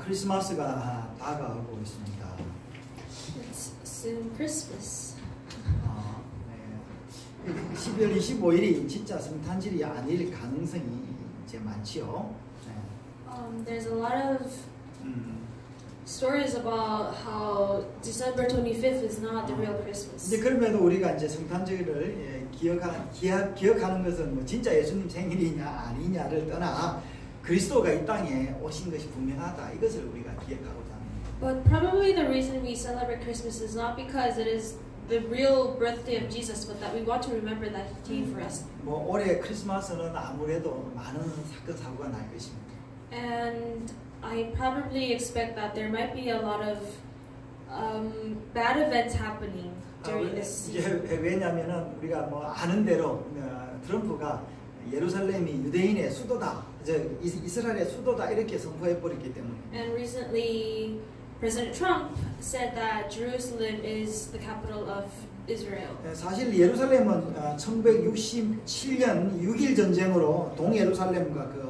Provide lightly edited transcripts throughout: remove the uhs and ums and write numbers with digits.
크리스마스가 다가오고 있습니다. It's soon Christmas. 네. 12월 25일이 진짜 성탄절이 아닐 가능성이 이제 많지요. 네. There's a lot of stories about how December 25th is not the real Christmas. 이제 그럼에도 우리가 이제 성탄절을 기억하는 것은 뭐 진짜 예수님 생일이냐 아니냐를 떠나 그리스도가 이 땅에 오신 것이 분명하다. 이것을 우리가 기억하고자 합니다. But probably the reason we celebrate Christmas is not because it is the real birthday of Jesus, but that we want to remember that He came for us. 뭐 올해 크리스마스는 아무래도 많은 사건 사고가 날 것입니다. And I probably expect that there might be a lot of bad events happening during this season. 왜냐하면은 우리가 뭐 아는 대로 트럼프가 예루살렘이 유대인의 수도다, 이스라엘의 수도다 이렇게 선포해 버렸기 때문에. And recently, President Trump said that Jerusalem is the capital of Israel. 사실 예루살렘은 1967년 6.1 전쟁으로 동예루살렘과 그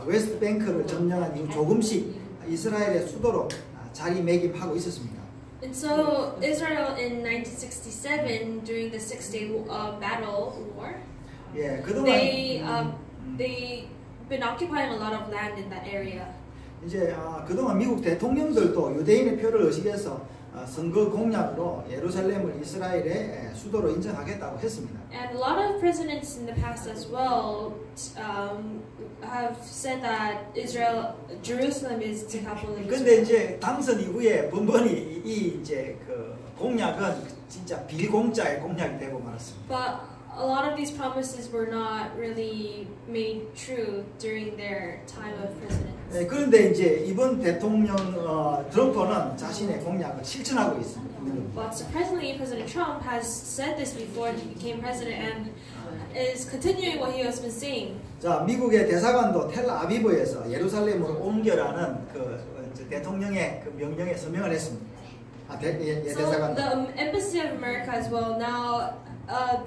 웨스트 뱅크를 점령한 이후 조금씩 이스라엘의 수도로 자리매김하고 있었습니다. And so Israel in 1967 during the Six-Day Battle War, 예, 그동안 they been occupying a lot of land in that area. 이제 그동안 미국 대통령들도 유대인의 표를 의식해서 선거 공약으로 예루살렘을 이스라엘의 수도로 인정하겠다고 했습니다. And a lot of presidents in the past as well have said that Jerusalem is the capital of Israel. 근데 이제 당선 이후에 번번이 이 이제 그 공약은 진짜 빌공짜의 공약이 되고 말았습니다. But a lot of these promises were not really made true during their time of presidency. 네, 그런데 이제 이번 대통령 트럼프는 자신의 공약을 실천하고 있습니다. But surprisingly, President Trump has said this before he became president and is continuing what he has been saying. 자, 미국의 대사관도 텔아비브에서 예루살렘으로 옮겨라는 그 대통령의 그 명령에 서명을 했습니다. So the Embassy of America as well now.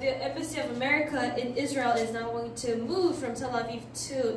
The Embassy of America in Israel is now going to move from Tel Aviv to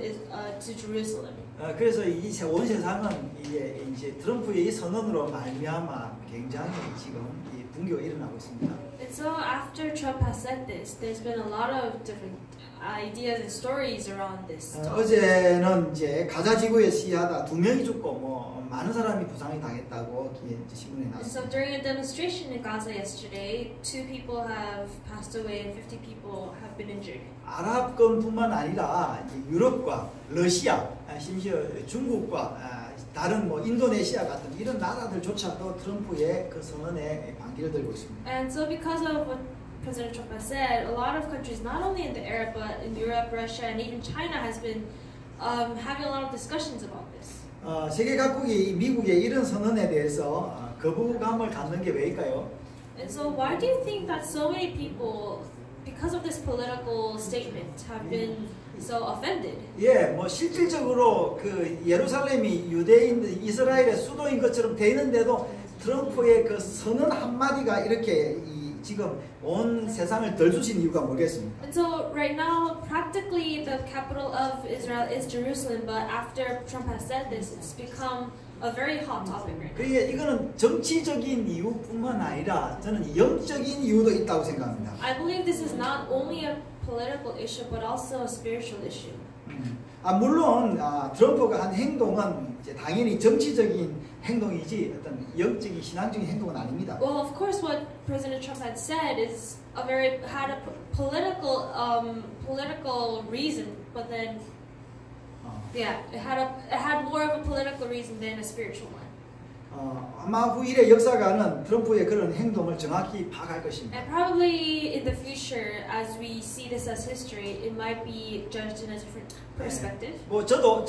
Jerusalem. 그래서 이 온 세상은 이제 트럼프의 이 선언으로 말미암아 굉장히 지금 이 분교가 일어나고 있습니다. And so after Trump has said this, there's been a lot of different ideas and stories around this. 어제는 이제 가자 지구에 시위하다 2명이 죽고 뭐 많은 사람이 부상이 당했다고 신문에 나왔습니다. So during a demonstration in Gaza yesterday, 2 people have passed away and 50 people have been injured. 아랍권뿐만 아니라 유럽과 러시아, 심지어 중국과 다른 뭐 인도네시아 같은 이런 나라들조차도 트럼프의 그 선언에 반기를 들고 있습니다. And so because of what President Trump has said, a lot of countries, not only in the Arab but in Europe, Russia, and even China, has been having a lot of discussions about this. 세계 각국이 미국의 이런 선언에 대해서 거부감을 갖는 게 왜일까요? And so, why do you think that so many people, because of this political statement, have been so offended? 예, 뭐 실질적으로 그 예루살렘이 유대인 이스라엘의 수도인 것처럼 되는데도 트럼프의 그 선언 한 마디가 이렇게 지금 온 세상을 들쑤신 이유가 뭐겠습니까? And so right now, practically the capital of Israel is Jerusalem, but after Trump has said this, it's become a very hot topic right now. 그게 이거는 정치적인 이유뿐만 아니라 저는 영적인 이유도 있다고 생각합니다. I believe this is not only a political issue, but also a spiritual issue. 물론 트럼프가 한 행동은 이제 당연히 정치적인 행동이지 어떤 영적인 신앙적인 행동은 아닙니다. Well, of course, what President Trump had said is had a political reason, but then it had more of a political reason than a spiritual one. 아마 후일의 역사가는 트럼프의 그런 행동을 정확히 파악할 것입니다. And probably in the future, as we see this as history, it might be judged in a different perspective. 뭐 저도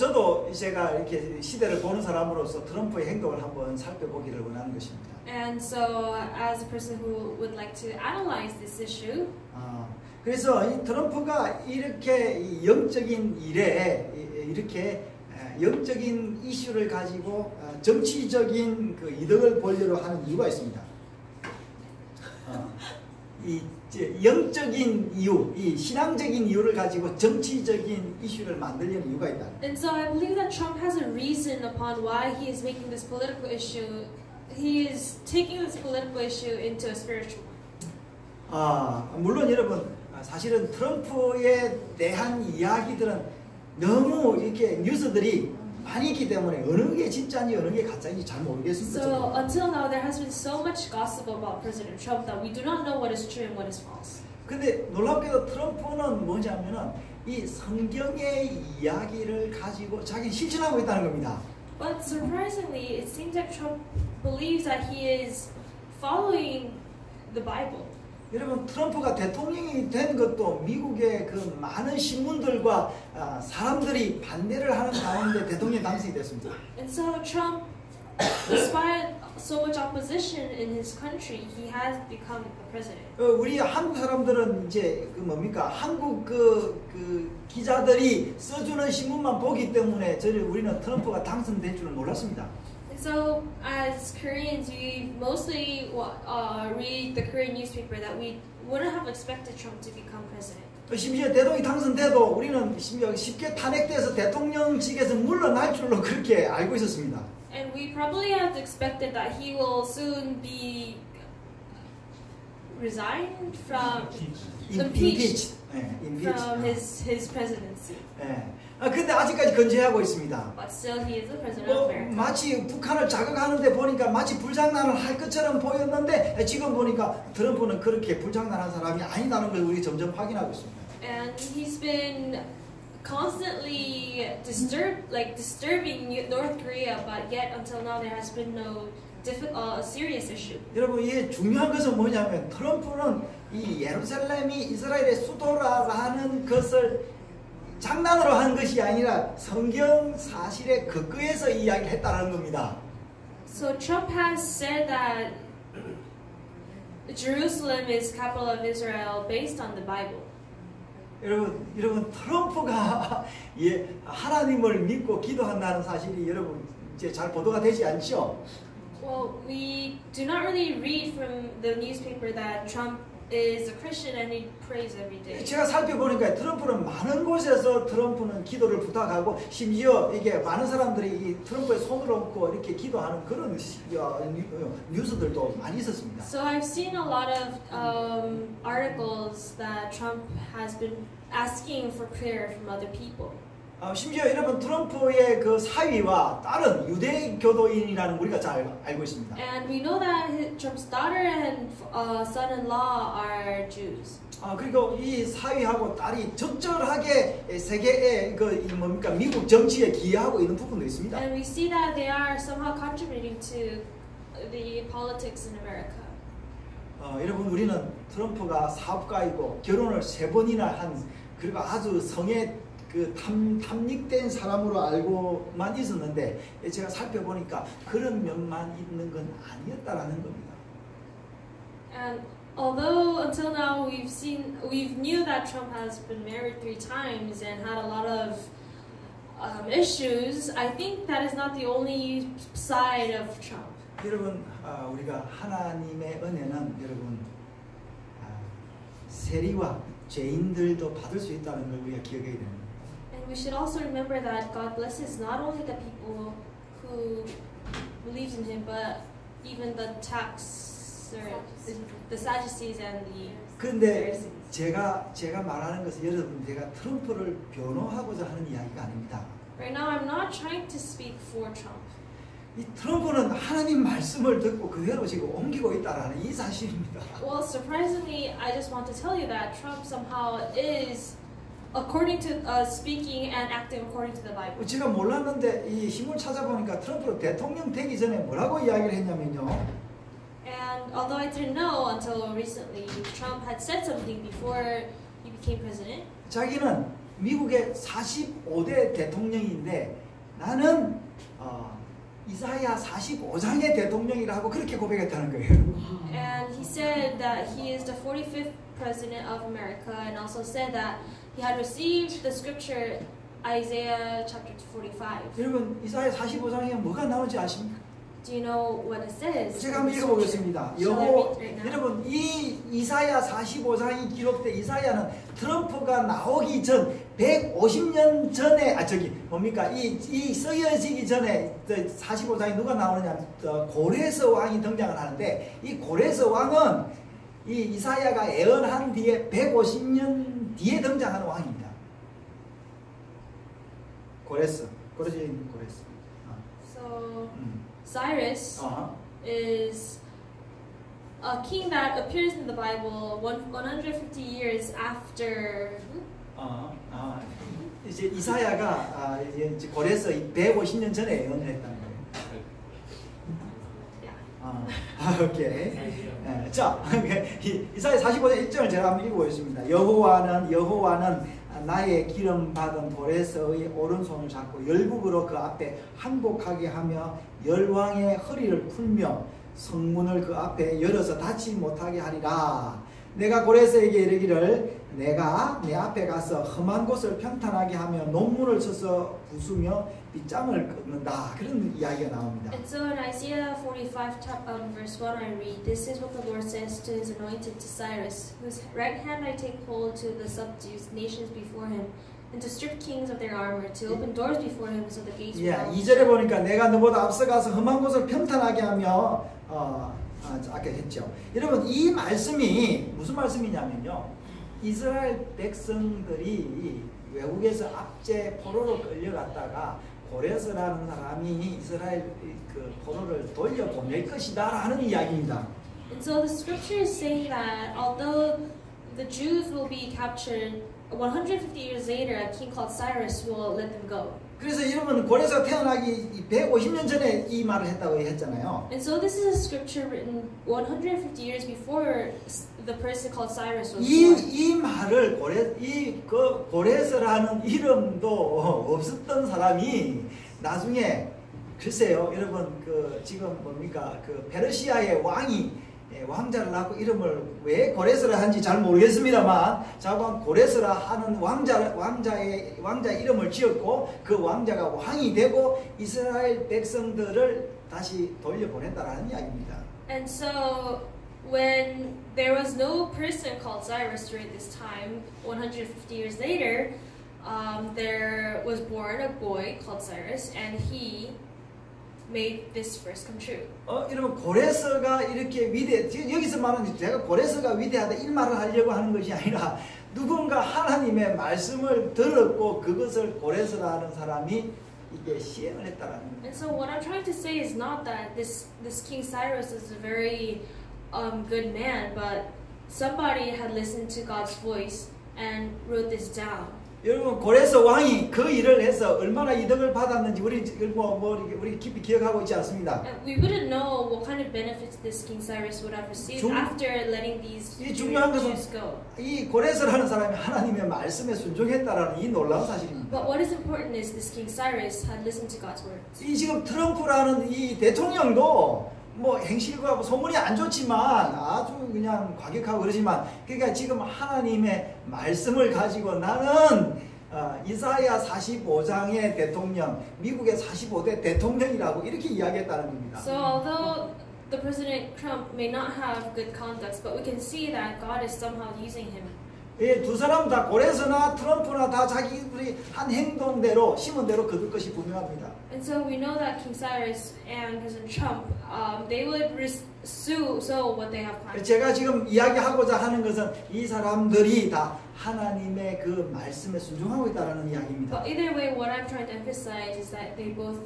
제가 이렇게 시대를 보는 사람으로서 트럼프의 행동을 한번 살펴보기를 원하는 것입니다. And so, as a person who would like to analyze this issue, 그래서 이 트럼프가 이렇게 영적인 일에 이렇게 영적인 이슈를 가지고 정치적인 그 이득을 보려고 하는 이유가 있습니다. 이 영적인 이유, 이 신앙적인 이유를 가지고 정치적인 이슈를 만들려는 이유가 있다. And so I believe that Trump has a reason upon why he is making this political issue. He is taking this political issue into a spiritual one. 물론 여러분 사실은 트럼프에 대한 이야기들은 너무 이렇게 뉴스들이 많이 있기 때문에 어느 게 진짜인지 어느 게 가짜인지 잘 모르겠습니다. So until now there has been so much gossip about President Trump that we do not know what is true and what is false. 근데 놀랍게도 트럼프는 뭐냐면은 이 성경의 이야기를 가지고 자기 실천하고 있다는 겁니다. But surprisingly, it seems that Trump believes that he is following the Bible. 여러분 트럼프가 대통령이 된 것도 미국의 그 많은 신문들과 사람들이 반대를 하는 가운데 대통령 당선이 됐습니다. And so Trump, despite so much opposition in his country, he has become the president. 우리 한국 사람들은 이제 그 뭡니까 한국 그 기자들이 써주는 신문만 보기 때문에 우리는 트럼프가 당선될 줄은 몰랐습니다. So, as Koreans, we mostly read the Korean newspaper that we wouldn't have expected Trump to become president. 심지어 대통령이 당선돼도 우리는 심지어 쉽게 탄핵돼서 대통령직에서 물러날 줄로 그렇게 알고 있었습니다. And we probably had expected that he will soon be resigned from impeached from his presidency. 근데 아직까지 건재하고 있습니다. But still, he is the president of America. 마치 북한을 자극하는데 보니까 마치 불장난을 할 것처럼 보였는데 지금 보니까 트럼프는 그렇게 불장난한 사람이 아니다는 걸 우리 점점 확인하고 있습니다. And he's been constantly disturbing North Korea, but yet until now there has been no serious issue. 여러분 이게 중요한 것은 뭐냐면 트럼프는 이 예루살렘이 이스라엘의 수도라는 것을 장난으로 한 것이 아니라 성경 사실에 근거해서 이야기를 했다는 겁니다. So Trump has said that Jerusalem is capital of Israel based on the Bible. 여러분 트럼프가 하나님을 믿고 기도한다는 사실이 여러분 이제 잘 보도가 되지 않죠? Well, we do not really read from the newspaper that Trump is a Christian and he prays every day. 제가 살펴보니까 트럼프는 많은 곳에서 트럼프는 기도를 부탁하고 심지어 이게 많은 사람들이 이 트럼프의 손을 얹고 이렇게 기도하는 그런 뉴스들도 많이 있었습니다. So I've seen a lot of articles that Trump has been asking for prayer from other people. 심지어 여러분 트럼프의 그 사위와 딸은 유대교도인이라는 우리가 잘 알고 있습니다. And we know that Trump's daughter and son-in-law are Jews. 그리고 이 사위하고 딸이 적절하게 세계의 미국 정치에 기여하고 있는 부분도 있습니다. And we see that they are somehow contributing to the politics in America. 여러분 우리는 트럼프가 사업가이고 결혼을 3번이나 한 그리고 아주 성에 탐닉된 사람으로 알고만 있었는데 제가 살펴보니까 그런 면만 있는 건 아니었다라는 겁니다. And although until now we knew that Trump has been married 3 times and had a lot of issues, I think that is not the only side of Trump. 여러분 우리가 하나님의 은혜는 여러분 세리와 죄인들도 받을 수 있다는 걸 우리가 기억해야 됩니다. We should also remember that God blesses not only the people who believes in Him, but even the the Sadducees and the Pharisees. 근데 제가 말하는 것은 여러분 제가 트럼프를 변호하고자 하는 이야기가 아닙니다. Right now, I'm not trying to speak for Trump. 이 트럼프는 하나님 말씀을 듣고 그대로 지금 옮기고 있다라는 이 사실입니다. Well, surprisingly, I just want to tell you that Trump somehow is. According to speaking and acting according to the Bible. 제가 몰랐는데 이 신문 찾아보니까 트럼프가 대통령 되기 전에 뭐라고 이야기를 했냐면요. And although I didn't know until recently, Trump had said something before he became president. 자기는 미국의 45대 대통령인데 나는 이사야 45장의 대통령이라고 그렇게 고백했다는 거예요. And he said that he is the 45th president of America, and also said that he had received the scripture Isaiah chapter 45. 여러분 이사야 45장에 뭐가 나오는지 아십니까? Do you know what it says? 제가 한번 읽어보겠습니다. Shall I read right now? 여러분 이 이사야 45장이 기록된 이사야는 트럼프가 나오기 전 150년 전에 뭡니까 이 쓰여지기 전에 45장에 누가 나오느냐 고레스 왕이 등장을 하는데 이 고레스 왕은 이 이사야가 예언한 뒤에 150년 뒤에 등장하는 왕입니다. 고레스. So Cyrus is a king that appears in the Bible 150 years after. 이제 이사야가 이제 고레스 150년 전에 예언을 했다는 거예요. 오케이. 자, 이사야 45장 1절을 제가 한번 읽어보겠습니다. 여호와는 나의 기름 받은 도레스의 오른손을 잡고 열국으로 그 앞에 항복하게 하며 열왕의 허리를 풀며 성문을 그 앞에 열어서 닫지 못하게 하리라. 내가 고레스에게 이르기를 내가 내 앞에 가서 험한 곳을 평탄하게 하며 논문을 쳐서 부수며 빗장을 끊는다. 그런 이야기가 나옵니다. And so in Isaiah 45 verse 1 I read, This is what the Lord says to his anointed, to Cyrus, whose right hand I take hold to the subdue nations before him, and to strip kings of their armor, to open doors before him so the gates will not. 2절에 보니까 내가 너보다 앞서가서 험한 곳을 평탄하게 하며 아까 했죠. 여러분 이 말씀이 무슨 말씀이냐면요. 이스라엘 백성들이 외국에서 압제 포로로 끌려갔다가 고레스라는 사람이 이스라엘 그 포로를 돌려보낼 것이다라는 이야기입니다. And so the scripture is saying that although the Jews will be captured 150 years later, a king called Cyrus will let them go. 그래서 여러분 고레스가 태어나기 150년 전에 이 말을 했다고 했잖아요. And so this is a scripture written 150 years before the person called Cyrus was born. 이 말을 고레스라는 이름도 없었던 사람이 나중에 글쎄요, 여러분 지금 뭡니까 페르시아의 왕자를 낳고 이름을 왜 고레스라 한지 잘 모르겠습니다만 자관 고레스라 하는 왕자의 이름을 지었고 그 왕자가 왕이 되고 이스라엘 백성들을 다시 돌려보냈다라는 이야기입니다. And so when there was no person called Cyrus during this time, 150 years later, there was born a boy called Cyrus, and he made this verse come true. 여러분 고레스가 이렇게 여기서 말하는 제가 고레스가 위대하다 이 말을 하려고 하는 것이 아니라 누군가 하나님의 말씀을 들었고 그것을 고레스라는 사람이 이게 시행을 했다라는 거예요. And so what I'm trying to say is not that this King Cyrus is a very good man, but somebody had listened to God's voice and wrote this down. 여러분 고레스 왕이 그 일을 해서 얼마나 이득을 받았는지 우리 깊이 기억하고 있지 않습니다. We wouldn't know what kind of benefits this King Cyrus would have received after letting these Jews go. 이 고레스라는 사람이 하나님의 말씀에 순종했다라는 이 놀라운 사실입니다. But what is important is this King Cyrus had listened to God's words. 이 지금 트럼프라는 이 대통령도 행실과 소문이 안 좋지만 아주 그냥 과격하고 그러지만 그러니까 지금 하나님의 말씀을 가지고 나는 이사야 45장의 대통령, 미국의 45대 대통령이라고 이렇게 이야기했다는 겁니다. So although the President Trump may not have good conduct, but we can see that God is somehow using him. 두 사람 다 고레스나 트럼프나 다 자기들이 한 행동대로 심은 대로 거둘 것이 분명합니다. And so we know that King Cyrus and President Trump, they would sow what they have planted. 제가 지금 이야기하고자 하는 것은 이 사람들이 다 하나님의 그 말씀에 순종하고 있다는 이야기입니다. But either way, what I'm trying to emphasize is that they both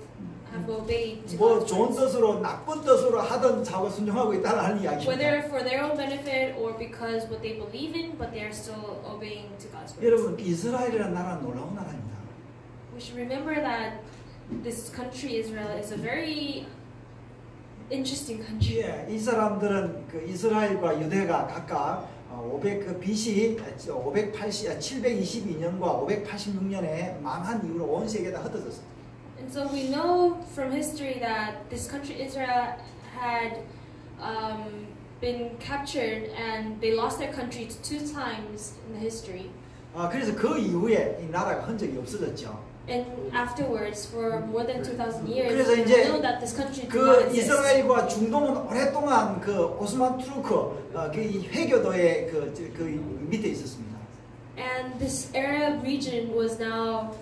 have obeyed to 뭐 God's 좋은 words. 뜻으로 나쁜 뜻으로 하든 자고 순종하고 있다는 이야기입니다. Whether for their own benefit or because what they believe in, but they are still obeying to God's words. 여러분 이스라엘이라는 나라는 놀라운 나라입니다. We should remember that this country, Israel, is a very interesting country. 이 사람들은 그 이스라엘과 유대가 각각 722년과 586년에 망한 이후로 온 세계에 다 흩어졌습니다. And so we know from history that this country, Israel, had been captured and they lost their country 2 times in the history. 그래서 그 이후에 이 나라가 흔적이 없어졌죠. And afterwards, for more than 2,000 years, 그래서 we 이제 know that this country did 그 not exist. 이스라엘과 중동은 오랫동안 그 오스만 투르크 그 회교도의 그 밑에 있었습니다. And this Arab region is now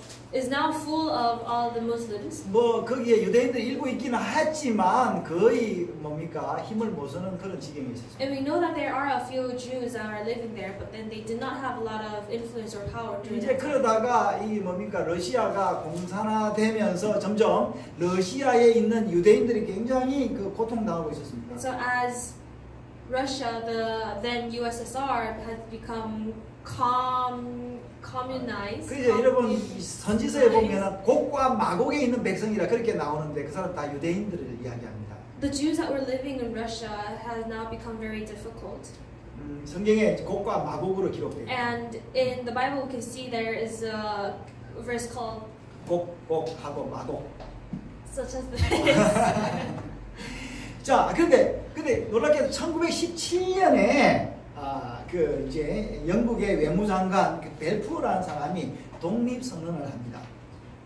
full of all the Muslims. 뭐 거기에 유대인들이 일부 있기는 했지만 거의 뭡니까 힘을 못 쓰는 그런 지경에 있었습니다. And we know that there are a few Jews that are living there, but then they did not have a lot of influence or power during 이제 that time. 그러다가 이 뭡니까 러시아가 공산화되면서 점점 러시아에 있는 유대인들이 굉장히 그 고통당하고 있었습니다. And so as Russia, the then USSR, has become communized. 그래서 여러분 선지서에 보면 곡과 마곡에 있는 백성이라 그렇게 나오는데 그 사람 다 유대인들을 이야기합니다. The Jews that were living in Russia has now become very difficult. 성경에 곡과 마곡으로 기록돼요. And in the Bible, we can see there is a verse called 곡하고 마곡. such as this. 자, 근데 놀랍게도 1917년에 그 이제 영국의 외무장관 그 벨푸어라는 사람이 독립 선언을 합니다.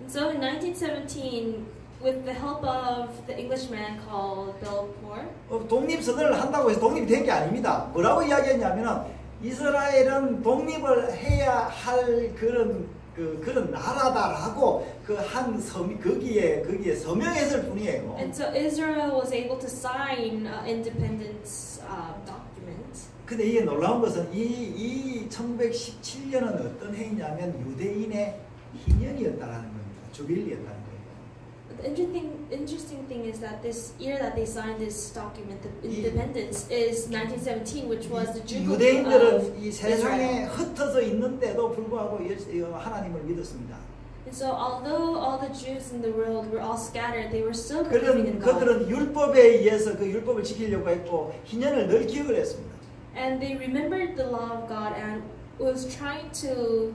So in 1917, with the help of the Englishman called Balfour, 독립 선언을 한다고 해서 독립이 된 게 아닙니다. 뭐라고 이야기했냐면은 이스라엘은 독립을 해야 할 그런 나라다라고 그 한 거기에 서명했을 뿐이에요. and so Israel was able to sign independence document. 근데 이게 놀라운 것은 이 1917년은 어떤 해이냐면 유대인의 희년이었다라는 겁니다. 주빌리였다는 거예요. The interesting thing is that this year that they signed this document, the independence, is 1917, which was the Jubilee of 유대인들은 이 세상에 Israel. 흩어져 있는데도 불구하고 하나님을 믿었습니다. And so, although all the Jews in the world were all scattered, they were still believing in God. 그들은 율법에 의해서 그 율법을 지키려고 했고 희년을 늘 기억을 했습니다. And they remembered the law of God and was trying to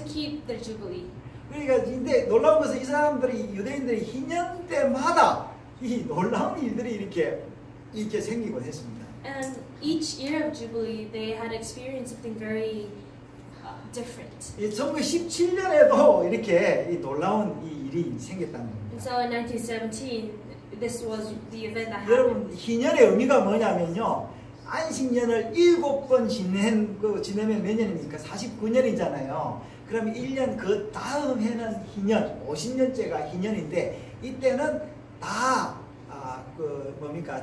keep their jubilee. 그러니까 근데 놀라운 것은 이 사람들이 유대인들이 희년 때마다 이 놀라운 일들이 이렇게 생기곤 했습니다. And each year of jubilee, they had experienced something very different. 1917년에도 이렇게 이 놀라운 이 일이 생겼다는 겁니다. And so in 1917, this was the event that 여러분 happened. 희년의 의미가 뭐냐면요. 안식년을 7번 지내면 몇 년입니까? 49년이잖아요. 그러면 1년 그 다음 해는 희년, 50년째가 희년인데 이때는 다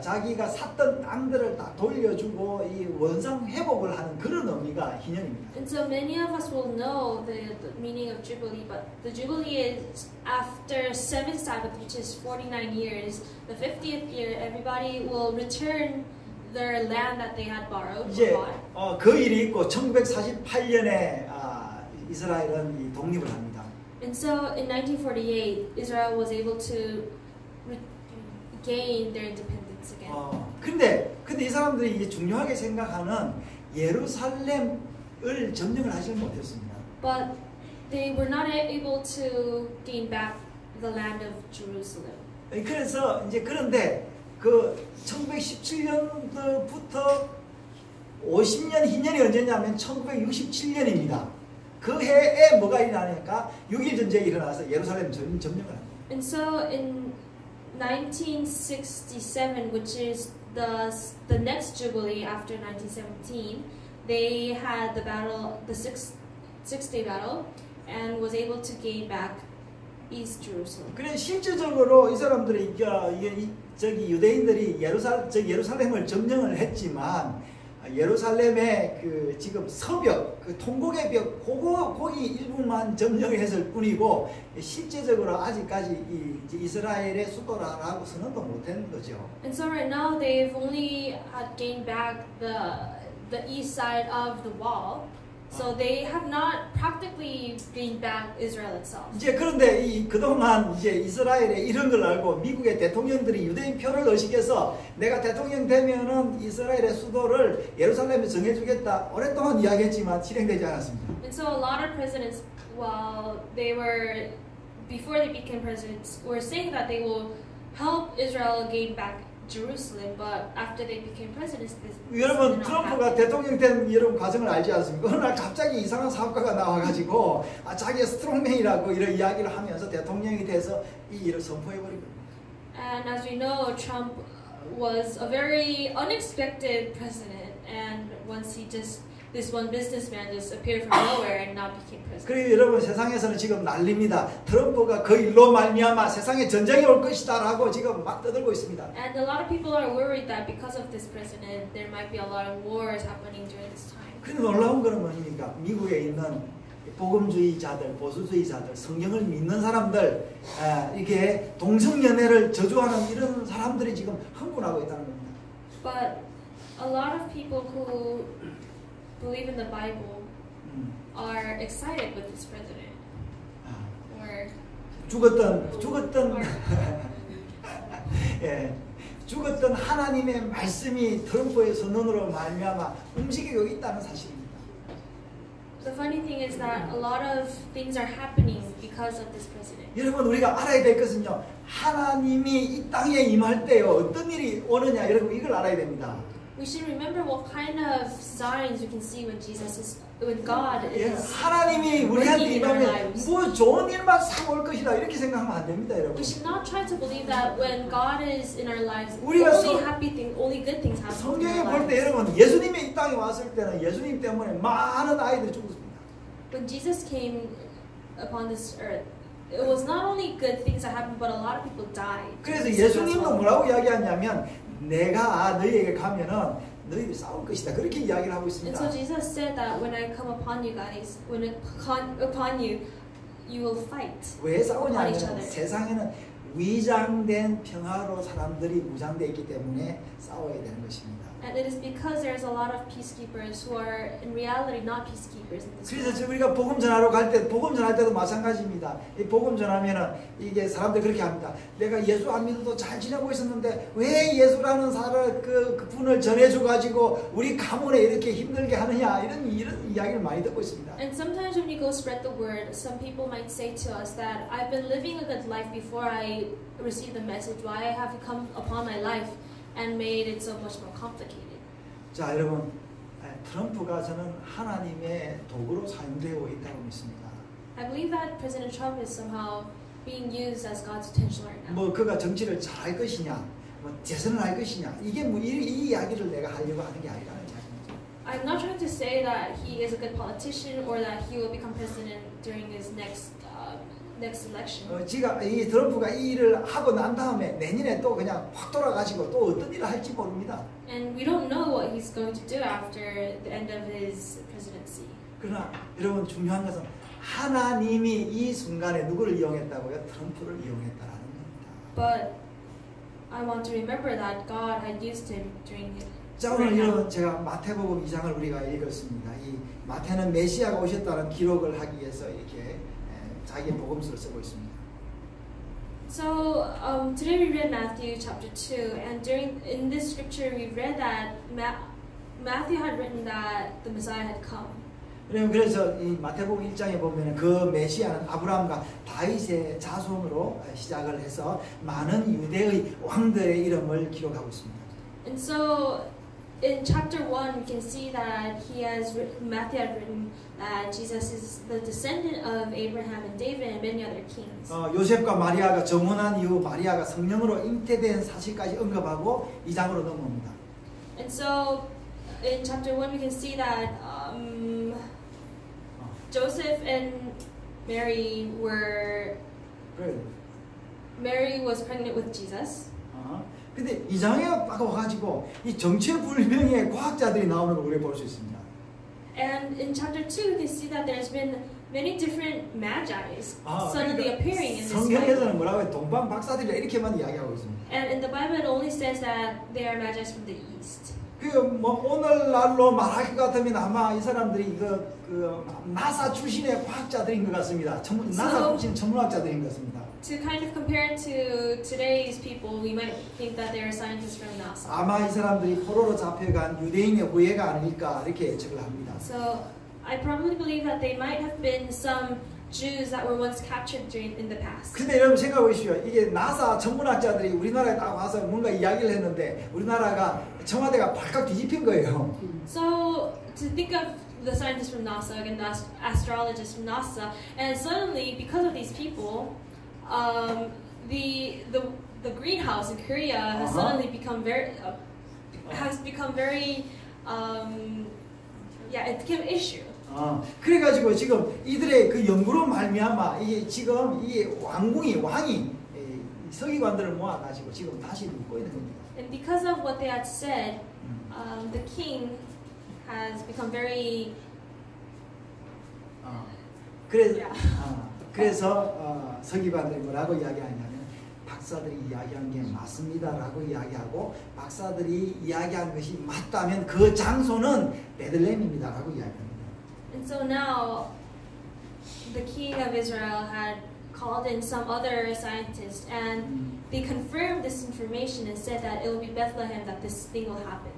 자기가 샀던 땅들을 다 돌려주고 이 원상 회복을 하는 그런 의미가 희년입니다. And so many of us will know the meaning of Jubilee, but the Jubilee is after 7th Sabbath, which is 49 years, the 50th year, everybody will return their land that they had borrowed. 이제 그 일이 있고 1948년에 이스라엘은 이 독립을 합니다. And so in 1948, Israel was able to gain their independence again. 근데 이 사람들이 이제 중요하게 생각하는 예루살렘을 점령을 하지 못했습니다. But they were not able to gain back the land of Jerusalem. 그래서 이제 그런데 그 1917년부터 50년 희년이 언제냐면 1967년입니다. 그 해에 뭐가 일어나니까 6.1 전쟁이 일어나서 예루살렘 점령을 합니다. And so in 1967, which is the next Jubilee after 1917, they had the battle, the six-day battle, and was able to gain back East Jerusalem. 그래 실질적으로 이 사람들이 유대인들이 예루살렘을 점령을 했지만 예루살렘의 그 지금 서벽, 그 통곡의 벽, 거기 일부만 점령을 했을 뿐이고 실제적으로 아직까지 이스라엘의 수도라고 선언도 못한 거죠. And so right now they've only had gained back the east side of the wall, so they have not practically gained back Israel itself. 이제 그런데 그동안 이제 이스라엘에 이런 걸 알고 미국의 대통령들이 유대인 표를 의식해서 내가 대통령 되면은 이스라엘의 수도를 예루살렘에 정해주겠다 오랫동안 이야기했지만 실행되지 않았습니다. And so a lot of presidents, before they became presidents, were saying that they will help Israel gain back Jerusalem, but after they became presidents, this 여러분 did not 트럼프가 happen. 대통령 된 여러분 과정을 알지 않습니까? 어느 날 갑자기 이상한 사업가가 나와가지고 자기가 스트롱맨이라고 이런 이야기를 하면서 대통령이 돼서 이 일을 선포해버린 겁니다. And as we know, Trump was a very unexpected president, and once he just this one businessman just appeared from nowhere and now became president. 그리고 여러분 세상에서는 지금 난립니다. 트럼프가 그 일로 말미암아 세상에 전쟁이 올 것이다라고 지금 막 떠들고 있습니다. And a lot of people are worried that because of this president, there might be a lot of wars happening during this time. 그런데 놀라운 거는 뭡니까? 미국에 있는 복음주의자들, 보수주의자들, 성경을 믿는 사람들, 이게 동성연애를 저주하는 이런 사람들이 지금 흥분하고 있다는 겁니다. But a lot of people who believe in the Bible are excited with this president. Or 죽었던 하나님의 말씀이 트럼프의 선언으로 말미암아 움직이고 있다는 사실입니다. the funny thing is that a lot of things are happening because of this president. 여러분 우리가 알아야 될 것은요. 하나님이 이 땅에 임할 때요. 어떤 일이 오느냐 여러분 이걸 알아야 됩니다. We should remember what kind of signs we can see when God is 하나님이 우리한테 working in our 임하면 lives. 뭐 좋은 일만 싹 올 것이다 이렇게 생각하면 안 됩니다, 여러분. We should not try to believe that when God is in our lives, 우리가 only good things happen in 성경에 our 볼 때 lives. 여러분 예수님이 이 땅에 왔을 때는 예수님 때문에 많은 아이들이 죽었습니다. When Jesus came upon this earth, it was not only good things that happened, but a lot of people died. 그래서 예수님도 뭐라고 이야기하냐면 내가 너희에게 가면은 너희들이 싸울 것이다. 그렇게 이야기를 하고 있습니다. And so Jesus said that when I come upon you guys, when I come upon you, you will fight. 왜 싸우냐면 upon each other. 세상에는 위장된 평화로 사람들이 무장되어 있기 때문에 싸워야 되는 것입니다. And it is because there's a lot of peacekeepers who are in reality not peacekeepers in this 그래서 world. 우리가 복음 전하러 갈 때 복음 전할 때도 마찬가지입니다. 이 복음 전하면은 이게 사람들 그렇게 합니다. 내가 예수 안 믿어도 잘 지내고 있었는데 왜 예수라는 사람 그 분을 전해줘 가지고 우리 가문에 이렇게 힘들게 하느냐 이런 이야기를 많이 듣고 있습니다. And sometimes when we go spread the word, some people might say to us that I've been living a good life before I received the message. Why have you come upon my life and made it so much more complicated? 자 여러분 트럼프가 저는 하나님의 도구로 사용되어 있다고 믿습니다. I believe that President Trump is somehow being used as God's attention right now. 뭐 그가 정치를 잘할 것이냐, 뭐 재선을 할 것이냐 이게 뭐 이 이야기를 내가 하려고 하는 게 아니라는 이야기입니다. I'm not trying to say that he is a good politician or that he will become president during his next election. 지가 이 트럼프가 이 일을 하고 난 다음에 내년에 또 그냥 확 돌아가시고 또 어떤 일을 할지 모릅니다. And we don't know what he's going to do after the end of his presidency. 그러나 여러분 중요한 것은 하나님이 이 순간에 누구를 이용했다고요? 트럼프를 이용했다라는 겁니다. But I want to remember that God had used him during his. 자 오늘 여러분 제가 마태복음 2장을 우리가 읽었습니다. 이 마태는 메시아가 오셨다는 기록을 하기 위해서 이렇게 자기의 복음서를 쓰고 있습니다. So today we read Matthew chapter 2, and in this scripture we read that Matthew had written that the Messiah had come. 그래서 이 마태복음 1장에 보면 그 메시아는 아브라함과 다윗의 자손으로 시작을 해서 많은 유대의 왕들의 이름을 기록하고 있습니다. And so in chapter 1 we can see that Matthew had written that Jesus is the descendant of Abraham and David and many other kings. 요셉과 마리아가 정혼한 이후 마리아가 성령으로 잉태된 사실까지 언급하고 2장으로 넘어옵니다. And so in chapter 1 we can see that Joseph and Mary was pregnant with Jesus. 근데 2장에 와가지고 이 정체불명의 과학자들이 나오는 걸 우리가 볼 수 있습니다. And in chapter 2 we can see that there's been many different magi's suddenly appearing in this 성경에서는 Bible. 뭐라고 해요? 동방 박사들이라 이렇게만 이야기하고 있습니다. And in the Bible it only says that they are magi's from the east. 뭐 오늘날로 말할 것 같으면 아마 이 사람들이 나사 출신의 과학자들인 것 같습니다. 나사 출신 천문학자들인 것 같습니다. To kind of compare it to today's people, we might think that they are scientists from NASA. 아마 이 사람들이 포로로 잡혀간 유대인의 후예가 아닐까 이렇게 예측을 합니다. So I probably believe that they might have been some Jews that were once captured in the past. 근데 여러분 생각해 보십시오. 이게 나사 전문학자들이 우리나라에 딱 와서 뭔가 이야기를 했는데 우리나라가 청와대가 발칵 뒤집힌 거예요. So to think of the scientists from NASA and the astrologists from NASA, and suddenly because of these people, the greenhouse in Korea has suddenly become very it became an issue. 그래가지고 지금 이들의 그 연구로 말미암아 이게 지금 이 왕이 서기관들을 모아가지고 지금 다시 묻고 있는 겁니다. And because of what they had said, the king has become very. 그래서 서기관들이 뭐라고 이야기하냐면 박사들이 이야기한 게 맞습니다라고 이야기하고 박사들이 이야기한 것이 맞다면 그 장소는 베들레헴입니다라고 이야기합니다. And so now, the king of Israel had called in some other scientists, and they confirmed this information and said that it will be Bethlehem that this thing will happen.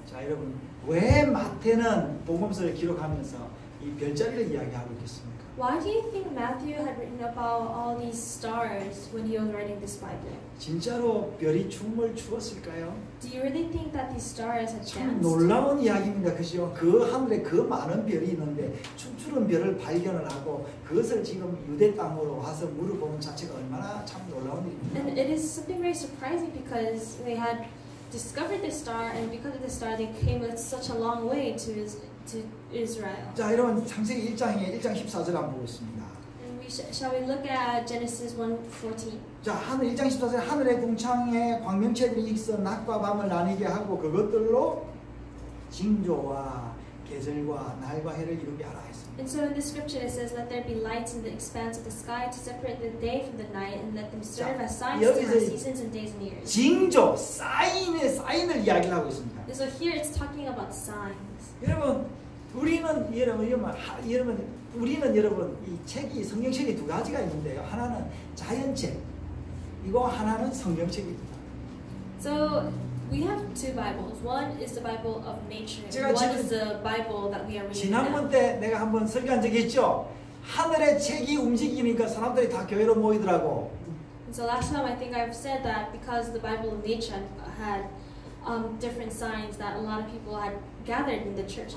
자, 여러분, 왜 마태는 복음서를 기록하면서 이 별자리를 이야기하고 있겠습니까? Why do you think Matthew had written about all these stars when he was writing this Bible? 진짜로 별이 춤을 추었을까요? Do you really think that these stars had 참 danced? 놀라운 이야기입니다. 그죠? 그 하늘에 그 많은 별이 있는데 춤추는 별을 발견을 하고 그것을 지금 유대 땅으로 와서 물어보는 자체가 얼마나 참 놀라운 일입니다. And it is something very surprising because they had discovered this star, and because of the star, they came such a long way to Israel. 자, 여러분 창세기 1장에 1장 14절 한번 보겠습니다. And shall we look at Genesis 1:14? 자, 하늘 1장 14절 하늘의 궁창에 광명체들이 있어 낮과 밤을 나뉘게 하고 그것들로 징조와 계절과 날과 해를 이루게 하라 했습니다. And so in the scripture it says, "Let there be lights in the expanse of the sky to separate the day from the night, and let them serve as signs to our seasons and days and years." 징조, 사인을 이야기를 하고 있습니다. And so here it's talking about signs. 여러분, 우리는 이 책이 성경책이 두 가지가 있는데요. 하나는 자연책, 이거 하나는 성경책입니다. So we have two Bibles. One is the Bible of nature. And one is the Bible that we are reading now. 지난번 때 내가 한번 설교한 적이 있죠. 하늘의 책이 움직이니까 사람들이 다 교회로 모이더라고. And so last time I think I've said that because the Bible of nature had different signs that a lot of people had gathered in the churches.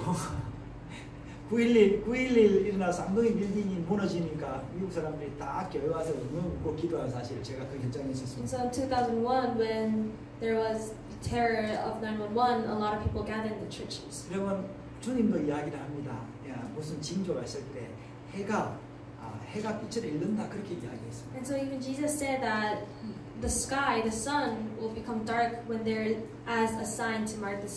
9.11 일어나 쌍둥이 빌딩이 무너지니까 미국 사람들이 다 교회 와서 울고 기도한 사실을 제가 그 현장에 And 있었습니다. so in 2001, when there was terror of 9/11, a lot of people gathered in the churches. 여러분, 주님도 이야기를 합니다. 무슨 징조가 있을 때 해가 빛을 잃는다 그렇게 이야기했습니다. And so even Jesus said that the sun will become dark when there as a sign to mark the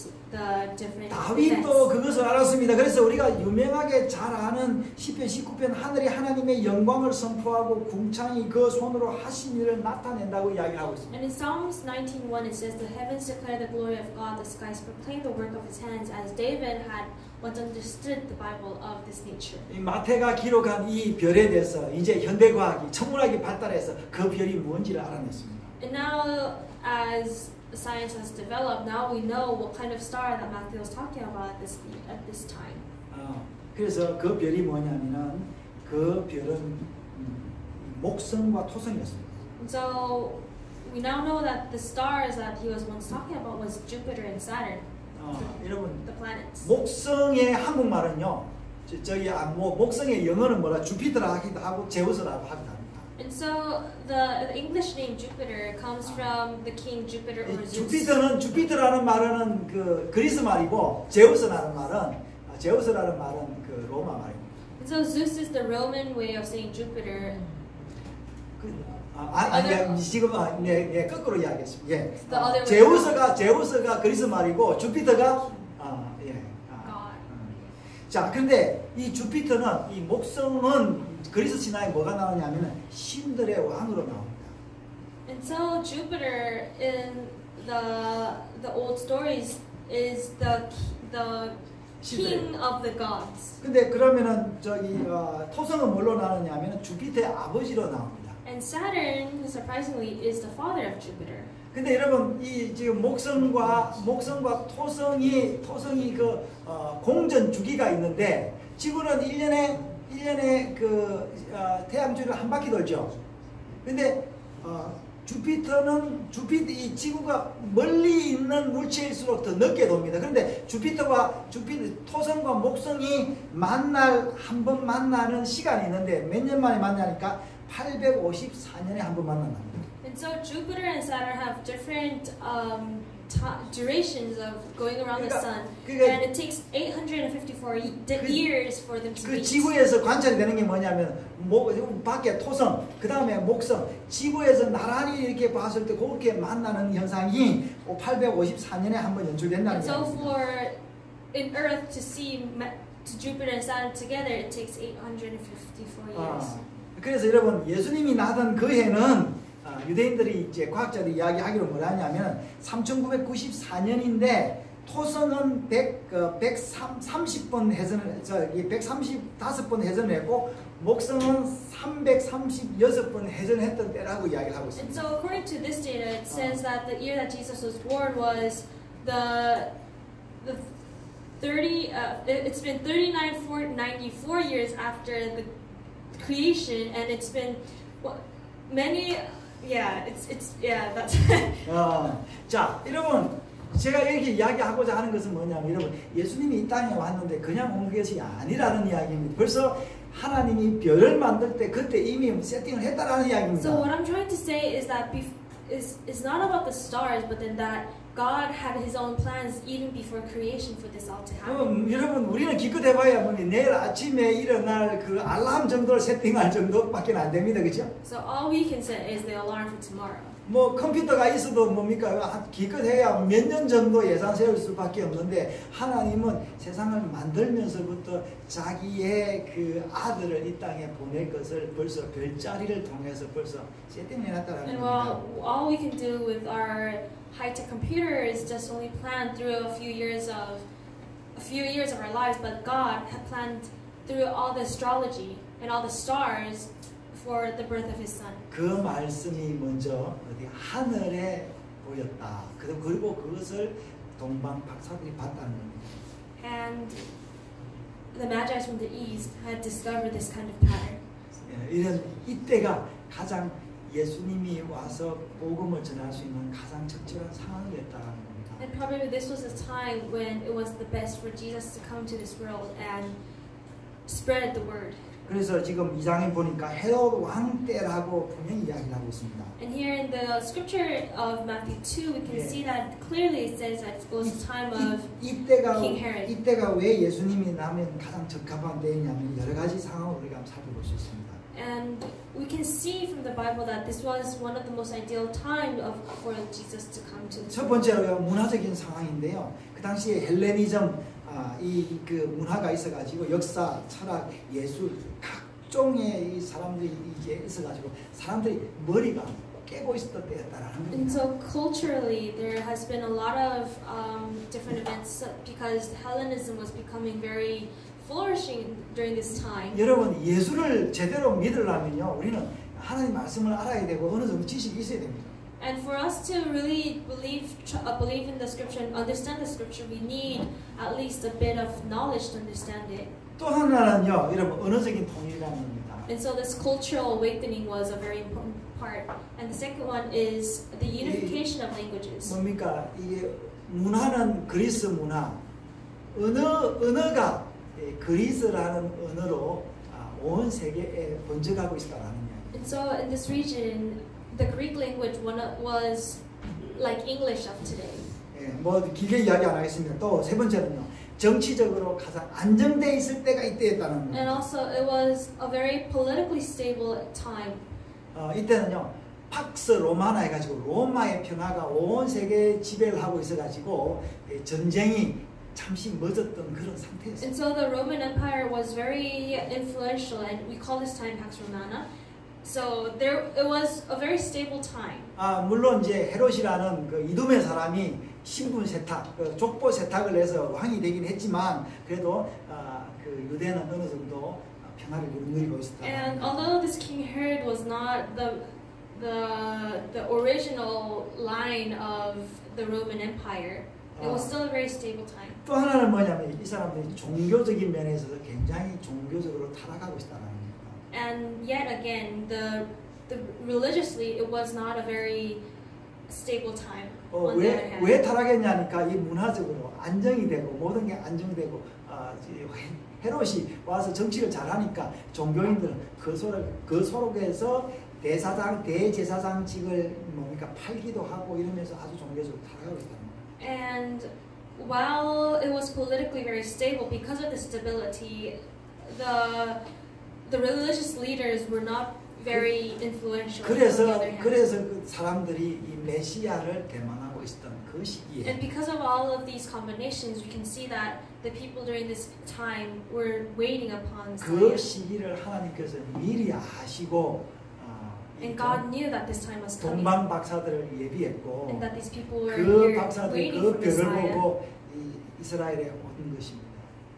different 다윗도 events. 그것을 알았습니다. 그래서 우리가 유명하게 잘 아는 시편 19편 하늘이 하나님의 영광을 선포하고 궁창이 그 손으로 하신 일을 나타낸다고 이야기하고 있습니다. And in Psalms 19:1 it says, "The heavens declare the glory of God; the skies proclaim the work of His hands." As David had once understood the Bible of this nature. 이 마태가 기록한 이 별에 대해서 이제 현대과학이 천문학이 발달해서 그 별이 뭔지를 알아냈습니다. And now, as science has developed, now we know what kind of star that Matthew was talking about at this time. 그래서 그 별이 뭐냐면은 그 별은 목성과 토성이었습니다. And so we now know that the stars that he was once talking about was Jupiter and Saturn. 여러분, the planets. 목성의 한국말은요. 목성의 영어는 뭐라 주피터라 하기도 하고 제우스라고 하기도 합니다. And so the English name Jupiter comes from the king Jupiter or Zeus. 주피터라는 말은 그 그리스 말이고 제우스라는 말은 그 로마 말입니다. And so Zeus is the Roman way of saying Jupiter. 지금 네 거꾸로 이야기했습니다. 예. 제우스가 그리스 말이고 주피터가 자, 근데 이 주피터는 이 목성은 그리스 신화에 뭐가 나오냐면 신들의 왕으로 나옵니다. And so Jupiter in the old stories is the king of the gods. 근데 그러면은 토성은 뭘로 나오냐면 주피터의 아버지로 나옵니다. And Saturn, surprisingly, is the father of Jupiter. 근데 여러분 이 지금 목성과 토성이 그 공전 주기가 있는데 지구는 1년에 1년에 그 태양 주위를 한 바퀴 돌죠. 근데 주피터는 이 지구가 멀리 있는 물체일수록 더 늦게 돕니다. 그런데 토성과 목성이 한 번 만나는 시간이 있는데 몇 년 만에 만나니까 854년에 한 번 만난답니다. And so Jupiter and Saturn have different durations of going around the sun, and it takes 854 years for them to 그 meet. 지구에서 관찰이 되는 게 뭐냐면 밖에 토성, 그 다음에 목성, 지구에서 나란히 이렇게 봤을 때 그렇게 만나는 현상이 854년에 한 번 연출된다는 And so 거예요. for in Earth to see to Jupiter and Saturn together, it takes 854 years. 그래서 여러분 예수님이 나던 그 해는 유대인들이 이제 과학자들이 이야기하기로 뭐라냐면 3994년인데 토성은 130번 회전을 135번 회전을 했고 목성은 336번 회전했던 때라고 이야기를 하고 있습니다. And so according to this data, it says that the year that Jesus was born was the 30. It's been 94 years after the creation, and it's been many. Yeah, that's. 자, 여러분, 제가 이렇게 이야기하고자 하는 것은 뭐냐면, 여러분, 예수님이 이 땅에 왔는데 그냥 온 것이 아니라는 이야기입니다. 벌써 하나님이 별을 만들 때 그때 이미 세팅을 했다라는 이야기입니다. So what I'm trying to say is that it's not about the stars, but then that God had His own plans even before creation for this all to happen. 여러분, 우리는 기껏 해봐야 내일 아침에 일어날 그 알람 정도를 세팅할 정도밖에 안 됩니다, 그렇죠? So all we can set is the alarm for tomorrow. 뭐 컴퓨터가 있어도 뭡니까 기껏 해야 몇 년 정도 예산 세울 수밖에 없는데 하나님은 세상을 만들면서부터 자기의 그 아들을 이 땅에 보낼 것을 벌써 별자리를 통해서 벌써 세팅해놨다라는 And 겁니다. all we can do with our high-tech computer is just only plan through a few years of our lives, but God had planned through all the astrology and all the stars for the birth of His Son. 그 말씀이 먼저 어디 하늘에 보였다. 그리고 그것을 동방 박사들이 봤다는 겁니다. And the Magi from the east had discovered this kind of pattern. 이때가 가장 예수님이 와서 복음을 전할 수 있는 가장 적절한 상황이었다는 겁니다. And probably this was a time when it was the best for Jesus to come to this world and spread the word. 그래서 지금 2장에 보니까 헤롯 왕 때라고 분명히 이야기를 하고 있습니다. And here in the scripture of Matthew 2, we can see that clearly it says that it was the time of King Herod. 이때가 왜 예수님이 나면 가장 적합한 때이냐면 여러 가지 상황을 우리가 한번 살펴볼 수 있습니다. And we can see from the Bible that this was one of the most ideal time for Jesus to come to this 첫 world. 번째로 문화적인 상황인데요. 그 당시에 헬레니즘 그 문화가 있어가지고 역사, 철학, 예술 각종의 이 사람들이 이제 있어가지고 사람들이 머리가 깨고 있었던 때였다라는 겁니다. And so culturally, there has been a lot of different events because Hellenism was becoming very flourishing during this time. 여러분 예수를 제대로 믿으려면요, 우리는 하나님 말씀을 알아야 되고 어느 정도 지식이 있어야 됩니다. And for us to really believe in the scripture and understand the scripture, we need at least a bit of knowledge to understand it. 또 하나는요, 여러분 언어적인 통일이라는 겁니다. And so this cultural awakening was a very important part. And the second one is the unification of languages. 뭡니까? 이게 문화는 그리스 문화, 언어가 그리스라는 언어로 온 세계에 번져가고 있다라는 거예요. And so in this region, the Greek language was like English of today. 뭐 길게 이야기 안 하겠습니다. 또 세 번째는요, 정치적으로 가장 안정돼 있을 때가 이때였다는 거예요. And also it was a very politically stable time. 이때는요, 팍스 로마나 해가지고 로마의 평화가 온 세계에 지배를 하고 있어가지고 전쟁이 잠시 멎었던 그런 상태였어요. And so the Roman Empire was very influential, and we call this time Pax Romana. So it was a very stable time. 물론 이제 헤롯이라는 그 이두메 사람이 신분 세탁, 족보 세탁을 해서 왕이 되긴 했지만 그래도 그 유대는 어느 정도 평화를 누리고 있었다. And although this King Herod was not the original line of the Roman Empire, It was still a very stable time. 또 하나는 뭐냐면 이 사람들이 종교적인 면에 있어서 굉장히 종교적으로 타락하고 있다는 겁니다. And yet again, the religiously, it was not a very stable time. On the other hand. 왜 타락했냐니까 이 문화적으로 안정이 되고 모든 게 안정되고 헤롯이 와서 정치를 잘하니까 종교인들은 그 속에서 대제사장직을 뭡니까 팔기도 하고 이러면서 아주 종교적으로 타락하고 있다는 거예요. And while it was politically very stable, because of the stability, the religious leaders were not very influential. 그래서 그 사람들이 이 메시아를 대망하고 있었던 그 시기에. And because of all of these combinations, we can see that the people during this time were waiting upon 그 Messiah. 시기를 하나님께서 미리 아시고 And God knew that this time was coming. 동방 박사들을 예비했고 And that these people were 그 here 박사들이 waiting 그 for 별을 Messiah. 보고 이스라엘에 온 것입니다.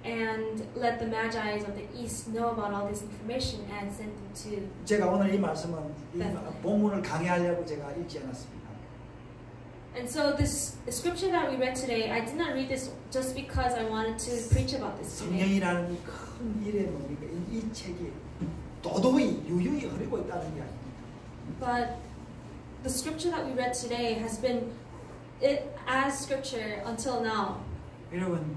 And let the Magi's of the East know about all this information and sent them to. 제가 오늘 이 말씀은 이 Bethlehem. 본문을 강의하려고 제가 읽지 않았습니다. And so this scripture that we read today, I did not read this just because I wanted to preach about this today. 성경이라는 이 큰 일의 뭡니까? 이 책이 도도히 유유히 흐르고 있다는 이야기입니다. But the scripture that we read today has been it as scripture until now. 여러분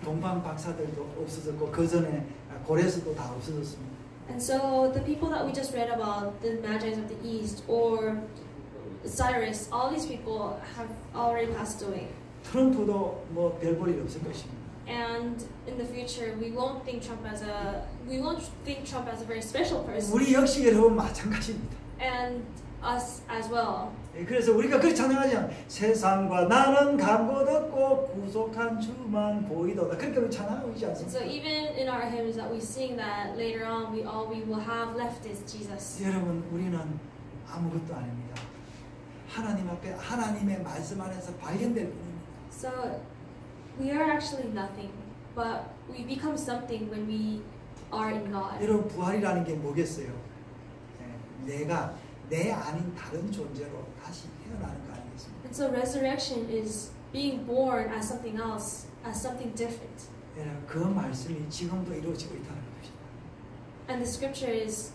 동방 박사들도 없어졌고 그 전에 고레스도 다 없어졌습니다. And so the people that we just read about, the Magi's of the East or Cyrus, all these people have already passed away. 트럼프도 뭐 별 볼 일 없을 것입니다. And in the future, we won't think Trump as a very special person. 우리 역시 여러분 마찬가지입니다. And us as well. 그래서 우리가 그렇게 찬양하잖아요. 세상과 나는 간곳 없고 구속한 주만 보이도다. 그렇게 우리 찬양하고 있지 And so 않습니까? even in our hymns that we sing that later on, all we will have left is Jesus. 여러분 우리는 아무것도 아닙니다. 하나님 앞에 하나님의 말씀 안에서 발견될 뿐입니다. So we are actually nothing, but we become something when we are in God. 여러분 부활이라는 게 뭐겠어요? 내가 내 아닌 다른 존재로 다시 태어나는 거 아니겠습니까? And so resurrection is being born as something else, as something different. 그 말씀이 지금도 이루어지고 있다는 것입니다. And the scripture is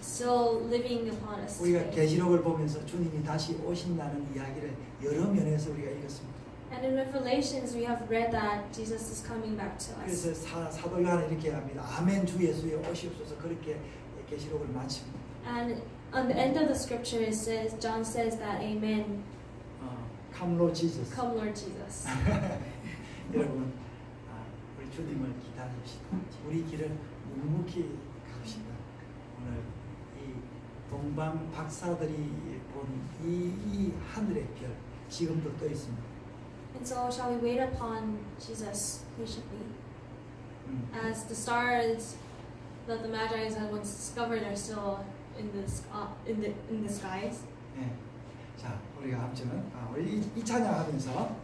still living upon us. 우리가 today. 계시록을 보면서 주님이 다시 오신다는 이야기를 여러 면에서 우리가 읽었습니다. And in Revelations we have read that Jesus is coming back to us. 그래서 사도 요한은 이렇게 합니다. 아멘 주 예수여 오시옵소서 그렇게 계시록을 마칩니다. And on the end of the scripture it says, John says that Amen. Come Lord Jesus. Come Lord Jesus. 여러분 우리 주님을 기다립시다. 우리 길을 묵묵히 갑시다. 오늘 이 동방 박사들이 본 이 하늘의 별 지금도 떠 있습니다. And so shall we wait upon Jesus patiently? As the stars that the Magi's had once discovered are still in the skies. 네. 자, 우리가 함께는 우리 이 찬양하면서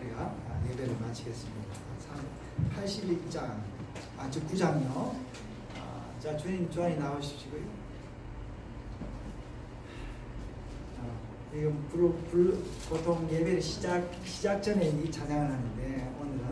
우리가 예배를 마치겠습니다. 81장, 즉 9장이요. 자, 주안이 나오시고요. 이건 보통 예배 시작 전에 이 찬양을 하는데 오늘은